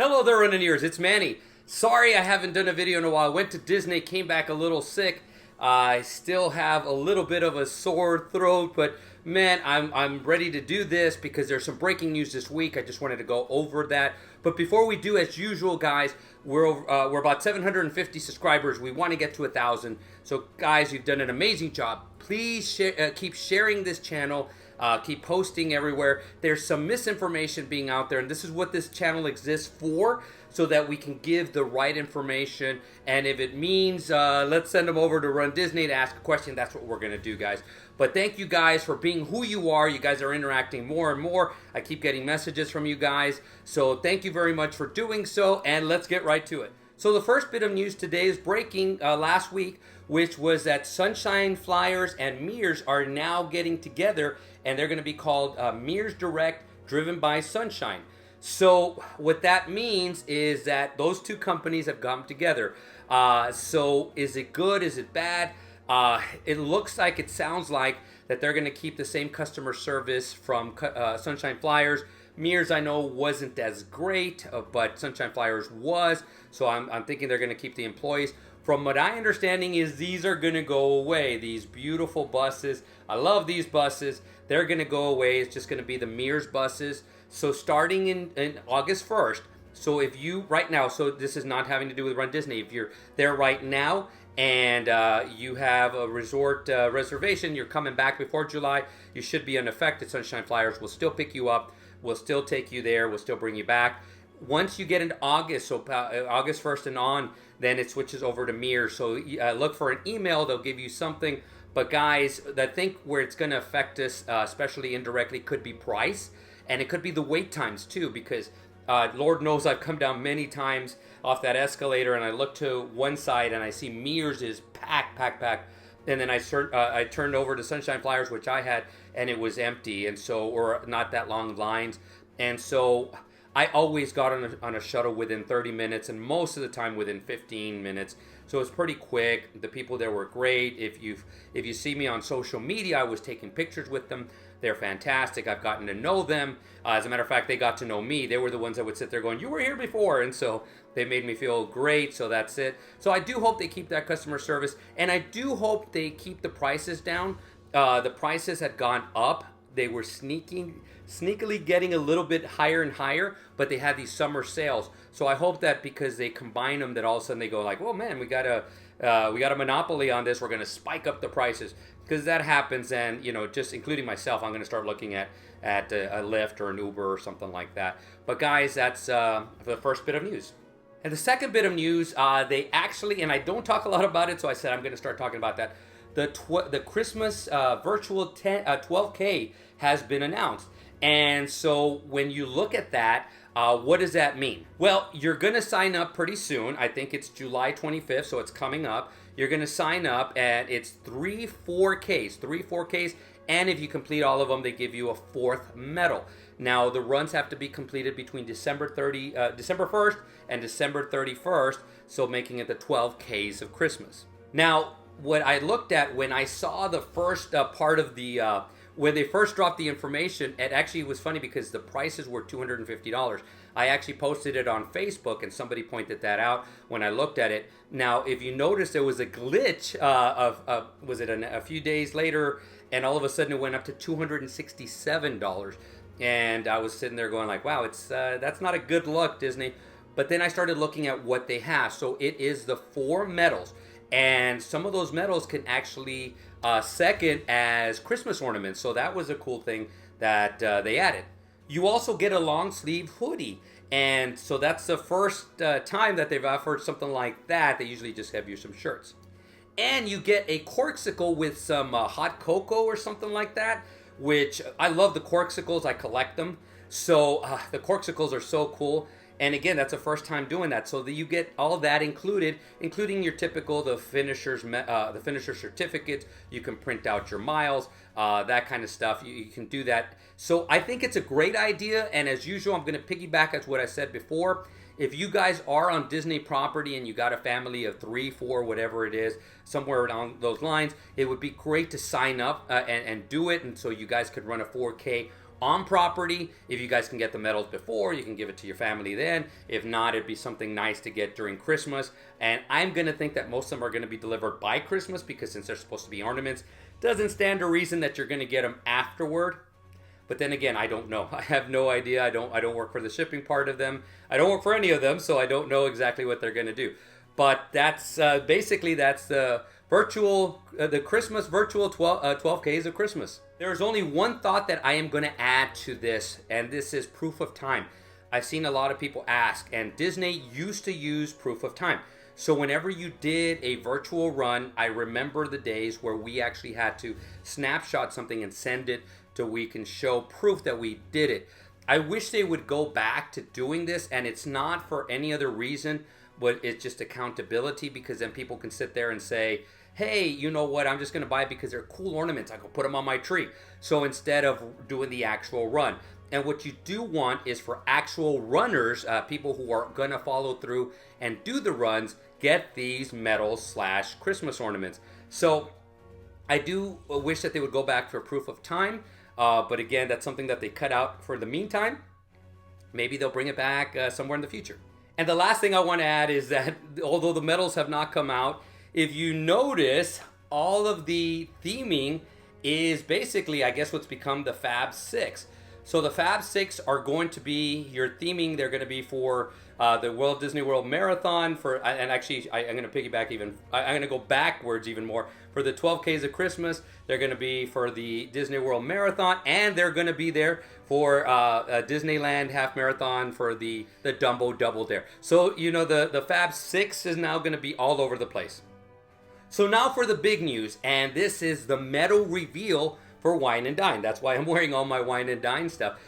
Hello there, Running-ears. It's Manny. Sorry I haven't done a video in a while. I went to Disney, came back a little sick. I still have a little bit of a sore throat, but man, I'm ready to do this because there's some breaking news this week. I just wanted to go over that. But before we do, as usual, guys, we're about 750 subscribers. We want to get to 1,000. So, guys, you've done an amazing job. Please keep sharing this channel. Keep posting everywhere. There's some misinformation being out there, and this is what this channel exists for, so that we can give the right information. And if it means let's send them over to Run Disney to ask a question, that's what we're going to do, guys. But thank you guys for being who you are. You guys are interacting more and more. I keep getting messages from you guys. So thank you very much for doing so, and let's get right to it. So the first bit of news today is breaking last week, which was that Sunshine Flyers and Mears are now getting together, and they're going to be called Mears Direct, driven by Sunshine. So what that means is that those two companies have come together. So is it good? Is it bad? It looks like, it sounds like that they're going to keep the same customer service from Sunshine Flyers. Mears, I know, wasn't as great, but Sunshine Flyers was. So I'm thinking they're going to keep the employees. From what I understanding is these are going to go away. These beautiful buses. I love these buses. They're going to go away. It's just going to be the Mears buses. So starting in August 1st, so if you, right now, so this is not having to do with Run Disney. If you're there right now and you have a resort reservation, you're coming back before July, you should be unaffected. Sunshine Flyers will still pick you up. We'll still take you there. We'll still bring you back. Once you get into August, so August 1st and on, then it switches over to Mears. So look for an email. They'll give you something. But guys, I think where it's going to affect us, especially indirectly, could be price. And it could be the wait times too, because Lord knows I've come down many times off that escalator and I look to one side and I see Mears is packed. And then I turned over to Sunshine Flyers, which I had, and it was empty. And so, or not that long lines. And so I always got on a shuttle within 30 minutes and most of the time within 15 minutes. So it's pretty quick. The people there were great. If you see me on social media, I was taking pictures with them. They're fantastic. I've gotten to know them. As a matter of fact, they got to know me. They were the ones that would sit there going, "You were here before." And so they made me feel great. So that's it. So I do hope they keep that customer service. And I do hope they keep the prices down. The prices had gone up. They were sneakily getting a little bit higher and higher, but they had these summer sales. So I hope that because they combine them, that all of a sudden they go like, "Oh man, we got a monopoly on this. We're going to spike up the prices." Because that happens, and just including myself, I'm going to start looking at a Lyft or an Uber or something like that. But guys, that's the first bit of news. And the second bit of news, they actually, and I don't talk a lot about it, so I said I'm going to start talking about that. The Christmas virtual 12K has been announced. And so when you look at that, what does that mean? Well, you're going to sign up pretty soon. I think it's July 25th, so it's coming up. You're going to sign up, and it's 3 4Ks. And if you complete all of them, they give you a 4th medal. Now, the runs have to be completed between December 1st and December 31st, so making it the 12Ks of Christmas. Now, what I looked at when I saw the first part of the when they first dropped the information, it actually was funny because the prices were $250. I actually posted it on Facebook and somebody pointed that out when I looked at it. Now, if you notice, there was a glitch was it a few days later, and all of a sudden it went up to $267. And I was sitting there going like, wow, that's not a good look, Disney. But then I started looking at what they have. So it is the 4 medals. And some of those medals can actually second as Christmas ornaments. So that was a cool thing that they added. You also get a long sleeve hoodie. And so that's the first time that they've offered something like that. They usually just have you some shirts. And you get a Corksicle with some hot cocoa or something like that, which I love the Corksicles. I collect them. So the Corksicles are so cool. And again, that's the first time doing that. So that you get all that included, including your typical, the finisher certificates. You can print out your miles, that kind of stuff. You can do that. So I think it's a great idea. And as usual, I'm going to piggyback as what I said before. If you guys are on Disney property and you got a family of 3, 4, whatever it is, somewhere along those lines, it would be great to sign up and do it. And so you guys could run a 4K on property. If you guys can get the medals before, you can give it to your family then. If not, it'd be something nice to get during Christmas. And I'm going to think that most of them are going to be delivered by Christmas, because since they're supposed to be ornaments, doesn't stand a reason that you're going to get them afterward. But then again, I don't know. I have no idea. I don't work for the shipping part of them. I don't work for any of them, so I don't know exactly what they're going to do. But that's basically that's the Christmas virtual 12Ks of Christmas. There's only one thought that I am going to add to this, and this is proof of time. I've seen a lot of people ask, and Disney used to use proof of time. So whenever you did a virtual run, I remember the days where we actually had to snapshot something and send it so we can show proof that we did it. I wish they would go back to doing this, and it's not for any other reason, but it's just accountability, because then people can sit there and say, hey, you know what, I'm just going to buy it because they're cool ornaments. I can put them on my tree. So instead of doing the actual run. And what you do want is for actual runners, people who are going to follow through and do the runs, get these medals / Christmas ornaments. So I do wish that they would go back for proof of time. But again, that's something that they cut out for the meantime. Maybe they'll bring it back somewhere in the future. And the last thing I want to add is that although the medals have not come out, if you notice, all of the theming is basically, I guess, what's become the Fab Six. So the Fab Six are going to be your theming. They're going to be for the Walt Disney World Marathon, and actually I'm going to piggyback even. I'm going to go backwards even more. For the 12Ks of Christmas, they're going to be for the Disney World Marathon, and they're going to be there for Disneyland Half Marathon for the Dumbo Double Dare. So, you know, the Fab Six is now going to be all over the place. So now for the big news, and this is the medal reveal for Wine and Dine. That's why I'm wearing all my Wine and Dine stuff.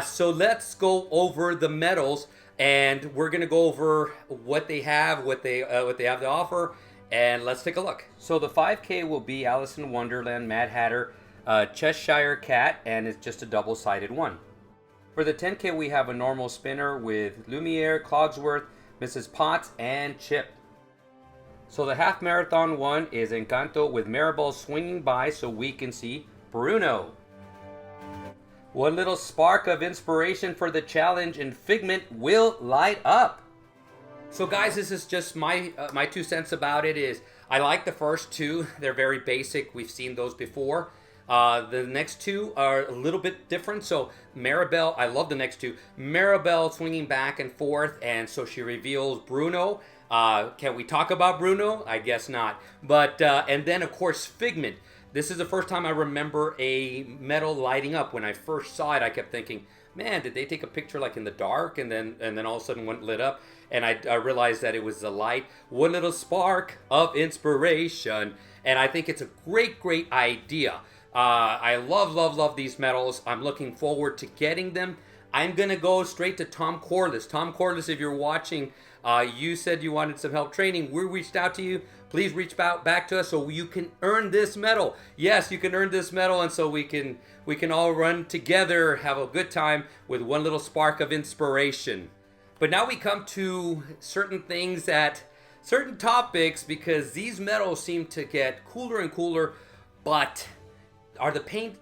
So let's go over the medals, and we're going to go over what they have, what they have to offer. And let's take a look. So the 5K will be Alice in Wonderland, Mad Hatter, Cheshire Cat, and it's just a double-sided one. For the 10K, we have a normal spinner with Lumiere, Clogsworth, Mrs. Potts, and Chip. So the half marathon one is Encanto with Maribel swinging by so we can see Bruno. One little spark of inspiration for the challenge, and Figment will light up. So guys, this is just my 2 cents about it. Is I like the first two. They're very basic. We've seen those before. The next two are a little bit different. So Maribel, I love the next two. Maribel swinging back and forth, and so she reveals Bruno. Can we talk about Bruno? I guess not. But and then of course Figment. This is the first time I remember a medal lighting up. When I first saw it, I kept thinking, man, did they take a picture like in the dark and then all of a sudden went lit up? And I realized that it was the light. One little spark of inspiration. And I think it's a great idea. I love these medals. I'm looking forward to getting them. I'm going to go straight to Tom Corliss. Tom Corliss, if you're watching, you said you wanted some help training. We reached out to you. Please reach back to us so you can earn this medal. Yes, you can earn this medal, and so we can all run together, have a good time with one little spark of inspiration. But now we come to certain topics, because these medals seem to get cooler and cooler, but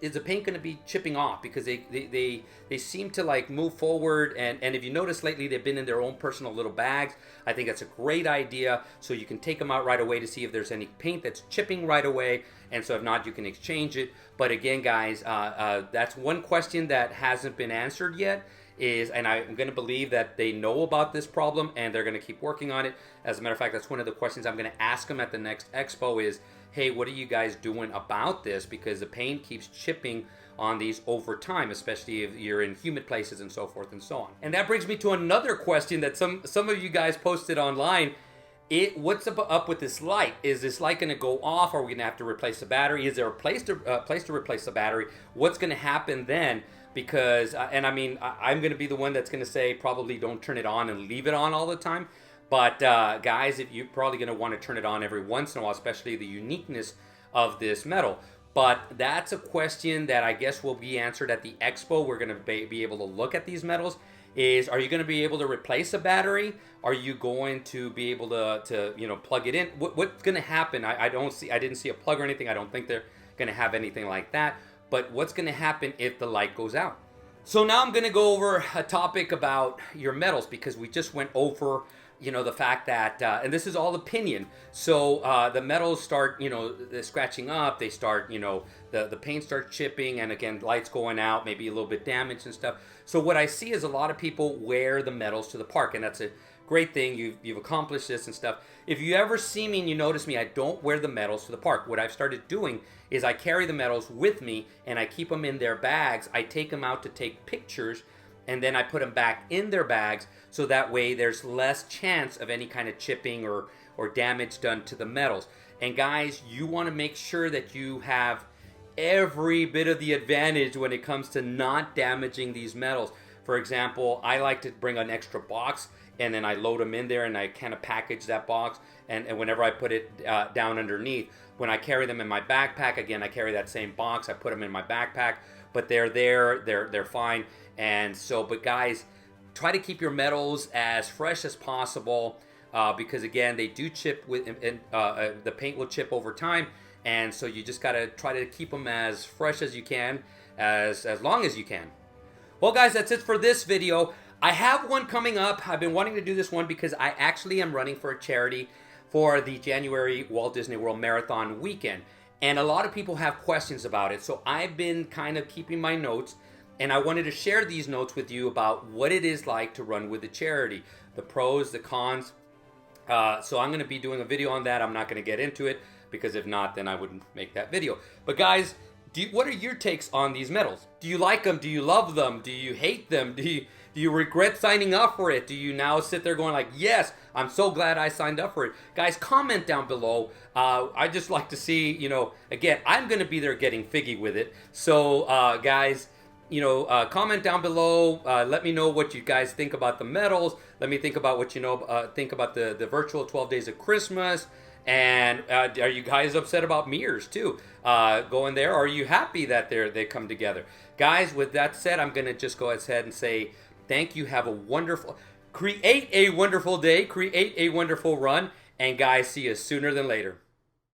is the paint going to be chipping off? Because they seem to like move forward, and if you notice lately, they've been in their own personal little bags. I think that's a great idea, so you can take them out right away to see if there's any paint that's chipping right away, and so if not, you can exchange it. But again, guys, that's one question that hasn't been answered yet. And I'm going to believe that they know about this problem and they're going to keep working on it. As a matter of fact, that's one of the questions I'm going to ask them at the next expo is, hey, what are you guys doing about this? Because the paint keeps chipping on these over time, especially if you're in humid places and so forth and so on. And that brings me to another question that some of you guys posted online. What's up with this light? Is this light going to go off? Are we going to have to replace the battery? Is there a place to replace the battery? What's going to happen then? Because, and I mean, I'm going to be the one that's going to say probably don't turn it on and leave it on all the time. But guys, if you're probably going to want to turn it on every once in a while, especially the uniqueness of this medal. But that's a question that I guess will be answered at the expo. We're going to be able to look at these medals. Are you going to be able to replace a battery? Are you going to be able to plug it in? What's going to happen? I didn't see a plug or anything. I don't think they're going to have anything like that. but what's going to happen if the light goes out? So now I'm going to go over a topic about your medals, because we just went over, the fact that, and this is all opinion. So the medals start, they're scratching up. They start, the paint starts chipping, and again, lights going out, maybe a little bit damaged and stuff. So what I see is a lot of people wear the medals to the park, and that's a great thing. You've accomplished this and stuff. If you ever see me and you notice me, I don't wear the medals to the park. What I've started doing is I carry the medals with me, and I keep them in their bags. I take them out to take pictures, and then I put them back in their bags, so that way there's less chance of any kind of chipping or damage done to the medals. And guys, you want to make sure that you have every bit of the advantage when it comes to not damaging these medals. For example, I like to bring an extra box, and then I load them in there, and I kind of package that box, and whenever I put it down underneath, when I carry them in my backpack, again, I carry that same box, I put them in my backpack, but they're there, they're fine. And so, but guys, try to keep your medals as fresh as possible, because again, they do chip the paint will chip over time, and so you just gotta try to keep them as fresh as you can, as long as you can. Well guys, that's it for this video. I have one coming up. I've been wanting to do this one because I actually am running for a charity for the January Walt Disney World Marathon weekend. And a lot of people have questions about it. So I've been kind of keeping my notes, and I wanted to share these notes with you about what it is like to run with a charity, the pros, the cons. So I'm going to be doing a video on that. I'm not going to get into it, because if not, then I wouldn't make that video. But guys, what are your takes on these medals? Do you like them? Do you love them? Do you hate them? Do you regret signing up for it? Do you now sit there going like, yes, I'm so glad I signed up for it? Guys, comment down below. I just like to see, again, I'm going to be there getting figgy with it. So, guys, comment down below. Let me know what you guys think about the medals. Let me think about what think about the virtual 12 days of Christmas. And are you guys upset about mirrors too? Going there? Or are you happy that they come together? Guys, with that said, I'm going to just go ahead and say thank you. Have a wonderful, create a wonderful day, create a wonderful run. And guys, see you sooner than later.